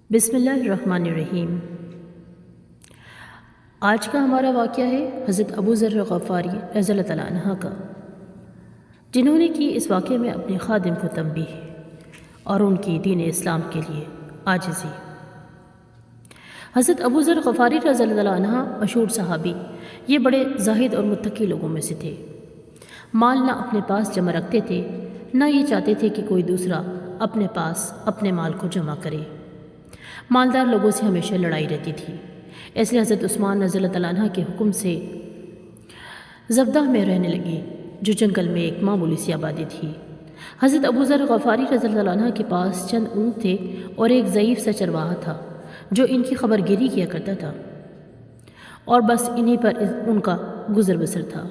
بسم اللہ الرحمن الرحیم۔ آج کا ہمارا واقعہ ہے حضرت ابو ذر غفاری رضی اللہ تعالیٰ عنہ کا، جنہوں نے کی اس واقعے میں اپنے خادم کو تنبیہ اور ان کی دین اسلام کے لیے عاجزی۔ حضرت ابو ذر غفاری رضی اللہ تعالیٰ عنہ مشہور صحابی، یہ بڑے زاہد اور متقی لوگوں میں سے تھے۔ مال نہ اپنے پاس جمع رکھتے تھے، نہ یہ چاہتے تھے کہ کوئی دوسرا اپنے پاس اپنے مال کو جمع کرے۔ مالدار لوگوں سے ہمیشہ لڑائی رہتی تھی، اس لیے حضرت عثمان رضی اللہ تعالیٰ عنہ کے حکم سے زبدہ میں رہنے لگے، جو جنگل میں ایک معمولی سی آبادی تھی۔ حضرت ابو ذر غفاری رضی اللہ عنہ کے پاس چند اونٹ تھے اور ایک ضعیف سا چرواہا تھا جو ان کی خبر گیری کیا کرتا تھا، اور بس انہی پر ان کا گزر بسر تھا۔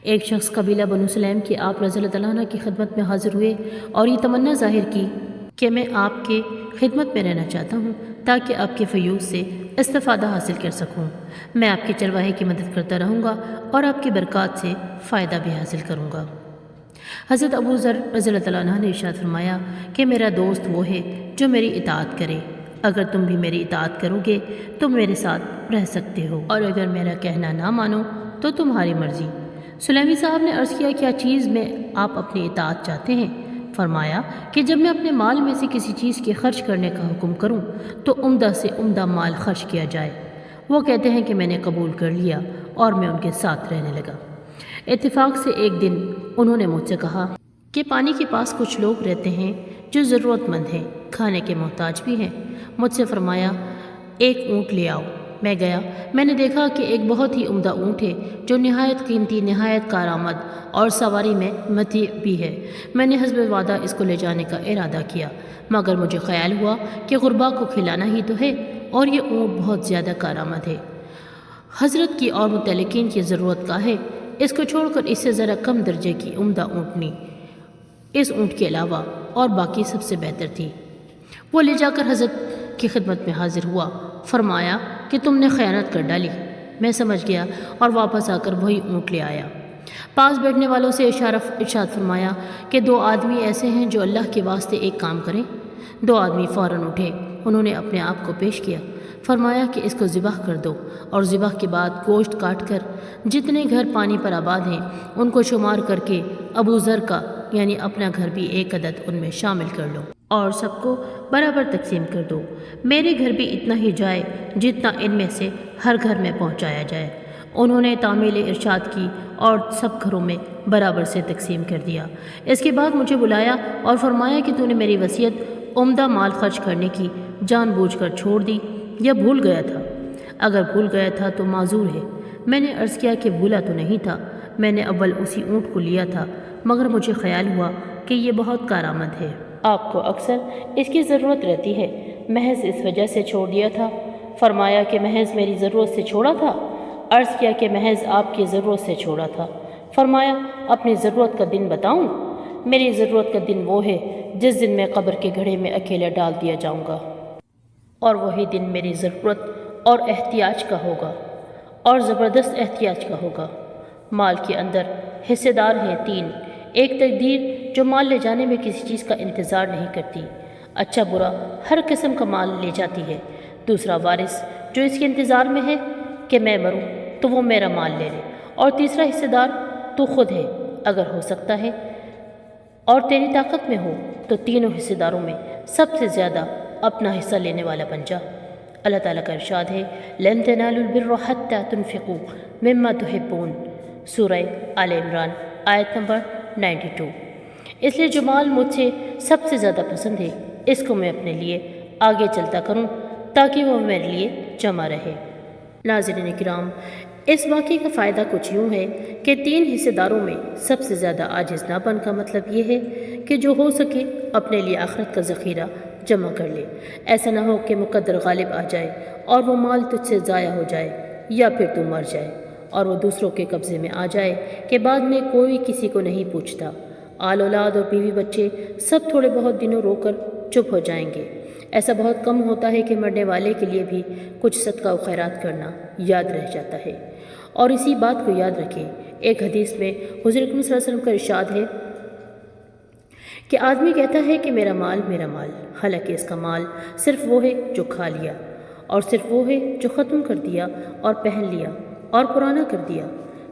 ایک شخص قبیلہ بنو سلیم کے آپ رضی اللہ تعالیٰ عنہ کی خدمت میں حاضر ہوئے اور یہ تمنا ظاہر کی کہ میں آپ کے خدمت میں رہنا چاہتا ہوں تاکہ آپ کے فیوض سے استفادہ حاصل کر سکوں۔ میں آپ کے چرواہے کی مدد کرتا رہوں گا اور آپ کی برکات سے فائدہ بھی حاصل کروں گا۔ حضرت ابو ذر رضی اللہ تعالیٰ عنہ نے ارشاد فرمایا کہ میرا دوست وہ ہے جو میری اطاعت کرے، اگر تم بھی میری اطاعت کرو گے تو میرے ساتھ رہ سکتے ہو، اور اگر میرا کہنا نہ مانو تو تمہاری مرضی۔ سلیمی صاحب نے عرض کیا، کیا چیز میں آپ اپنی اطاعت چاہتے ہیں؟ فرمایا کہ جب میں اپنے مال میں سے کسی چیز کے خرچ کرنے کا حکم کروں تو عمدہ سے عمدہ مال خرچ کیا جائے۔ وہ کہتے ہیں کہ میں نے قبول کر لیا اور میں ان کے ساتھ رہنے لگا۔ اتفاق سے ایک دن انہوں نے مجھ سے کہا کہ پانی کے پاس کچھ لوگ رہتے ہیں جو ضرورت مند ہیں، کھانے کے محتاج بھی ہیں۔ مجھ سے فرمایا ایک اونٹ لے آؤ۔ میں گیا، میں نے دیکھا کہ ایک بہت ہی عمدہ اونٹ ہے جو نہایت قیمتی، نہایت کارآمد اور سواری میں متیع بھی ہے۔ میں نے حسب وعدہ اس کو لے جانے کا ارادہ کیا، مگر مجھے خیال ہوا کہ غربا کو کھلانا ہی تو ہے اور یہ اونٹ بہت زیادہ کارآمد ہے، حضرت کی اور متعلقین کی ضرورت کا ہے، اس کو چھوڑ کر اس سے ذرا کم درجے کی عمدہ اونٹنی اس اونٹ کے علاوہ اور باقی سب سے بہتر تھی۔ وہ لے جا کر حضرت کی خدمت میں حاضر ہوا۔ فرمایا کہ تم نے خیانت کر ڈالی۔ میں سمجھ گیا اور واپس آ کر وہی اونٹ لے آیا۔ پاس بیٹھنے والوں سے ارشاد فرمایا کہ دو آدمی ایسے ہیں جو اللہ کے واسطے ایک کام کریں۔ دو آدمی فوراً اٹھے، انہوں نے اپنے آپ کو پیش کیا۔ فرمایا کہ اس کو ذبح کر دو، اور ذبح کے بعد گوشت کاٹ کر جتنے گھر پانی پر آباد ہیں ان کو شمار کر کے ابو ذر کا یعنی اپنا گھر بھی ایک عدد ان میں شامل کر لو اور سب کو برابر تقسیم کر دو۔ میرے گھر بھی اتنا ہی جائے جتنا ان میں سے ہر گھر میں پہنچایا جائے۔ انہوں نے تعمیل ارشاد کی اور سب گھروں میں برابر سے تقسیم کر دیا۔ اس کے بعد مجھے بلایا اور فرمایا کہ تو نے میری وصیت عمدہ مال خرچ کرنے کی جان بوجھ کر چھوڑ دی یا بھول گیا تھا؟ اگر بھول گیا تھا تو معذور ہے۔ میں نے عرض کیا کہ بھولا تو نہیں تھا، میں نے اول اسی اونٹ کو لیا تھا، مگر مجھے خیال ہوا کہ یہ بہت کارآمد ہے، آپ کو اکثر اس کی ضرورت رہتی ہے، محض اس وجہ سے چھوڑ دیا تھا۔ فرمایا کہ محض میری ضرورت سے چھوڑا تھا؟ عرض کیا کہ محض آپ کی ضرورت سے چھوڑا تھا۔ فرمایا اپنی ضرورت کا دن بتاؤں؟ میری ضرورت کا دن وہ ہے جس دن میں قبر کے گڑھے میں اکیلے ڈال دیا جاؤں گا، اور وہی دن میری ضرورت اور احتیاج کا ہوگا، اور زبردست احتیاج کا ہوگا۔ مال کے اندر حصے دار ہیں تین: ایک تقدیر جو مال لے جانے میں کسی چیز کا انتظار نہیں کرتی، اچھا برا ہر قسم کا مال لے جاتی ہے; دوسرا وارث جو اس کے انتظار میں ہے کہ میں مروں تو وہ میرا مال لے لے; اور تیسرا حصے دار تو خود ہے، اگر ہو سکتا ہے اور تیری طاقت میں ہو تو تینوں حصے داروں میں سب سے زیادہ اپنا حصہ لینے والا بن جا۔ اللہ تعالیٰ کا ارشاد ہے لن تنالوا البر حتى تنفقوا مما تحبون، سورہ آل عمران آیت نمبر 92۔ اس لیے جو مال مجھ سے سب سے زیادہ پسند ہے اس کو میں اپنے لیے آگے چلتا کروں تاکہ وہ میرے لیے جمع رہے۔ ناظرین کرام، اس واقعے کا فائدہ کچھ یوں ہے کہ تین حصے داروں میں سب سے زیادہ عاجز نہ بن کا مطلب یہ ہے کہ جو ہو سکے اپنے لیے آخرت کا ذخیرہ جمع کر لے۔ ایسا نہ ہو کہ مقدر غالب آ جائے اور وہ مال تجھ سے ضائع ہو جائے، یا پھر تو مر جائے اور وہ دوسروں کے قبضے میں آ جائے کہ بعد میں کوئی کسی کو نہیں پوچھتا۔ آل اولاد اور بیوی بچے سب تھوڑے بہت دنوں رو کر چپ ہو جائیں گے۔ ایسا بہت کم ہوتا ہے کہ مرنے والے کے لیے بھی کچھ صدقہ و خیرات کرنا یاد رہ جاتا ہے۔ اور اسی بات کو یاد رکھیں، ایک حدیث میں حضور اکرم صلی اللہ علیہ وسلم کا ارشاد ہے کہ آدمی کہتا ہے کہ میرا مال، حالانکہ اس کا مال صرف وہ ہے جو کھا لیا، اور صرف وہ ہے جو ختم کر دیا اور پہن لیا اور پرانا کر دیا،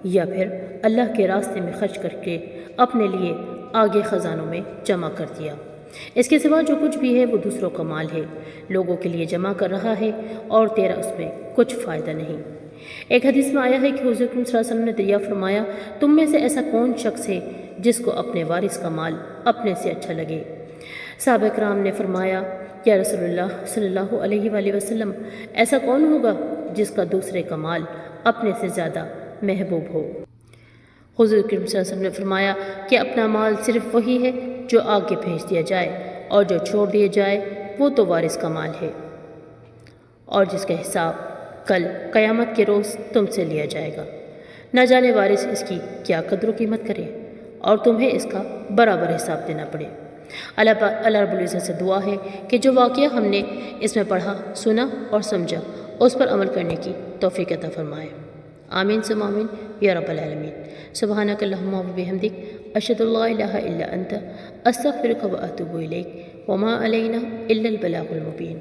یا پھر اللہ کے راستے میں خرچ کر کے اپنے لیے آگے خزانوں میں جمع کر دیا۔ اس کے سوا جو کچھ بھی ہے وہ دوسروں کا مال ہے، لوگوں کے لیے جمع کر رہا ہے اور تیرا اس میں کچھ فائدہ نہیں۔ ایک حدیث میں آیا ہے کہ حضور صلی اللہ علیہ وسلم نے دریافت فرمایا، تم میں سے ایسا کون شخص ہے جس کو اپنے وارث کا مال اپنے سے اچھا لگے؟ صحابہ کرام نے فرمایا، یا رسول اللہ صلی اللہ علیہ وآلہ وسلم، ایسا کون ہوگا جس کا دوسرے کا مال اپنے سے زیادہ محبوب ہو؟ حضور کریم صلی اللہ علیہ وسلم نے فرمایا کہ اپنا مال صرف وہی ہے جو آگے بھیج دیا جائے، اور جو چھوڑ دیا جائے وہ تو وارث کا مال ہے، اور جس کا حساب کل قیامت کے روز تم سے لیا جائے گا۔ نہ جانے وارث اس کی کیا قدر و قیمت کرے اور تمہیں اس کا برابر حساب دینا پڑے۔ اللہ رب العزت سے دعا ہے کہ جو واقعہ ہم نے اس میں پڑھا، سنا اور سمجھا، اس پر عمل کرنے کی توفیق عطا فرمائے۔ آمین ثم آمین یا رب العالمین۔ سبحانک اللہم و بحمدک، اشہد ان لا الہ الا انت، استغفرک و اتوب الیک، وما علینا الا البلاغ المبین۔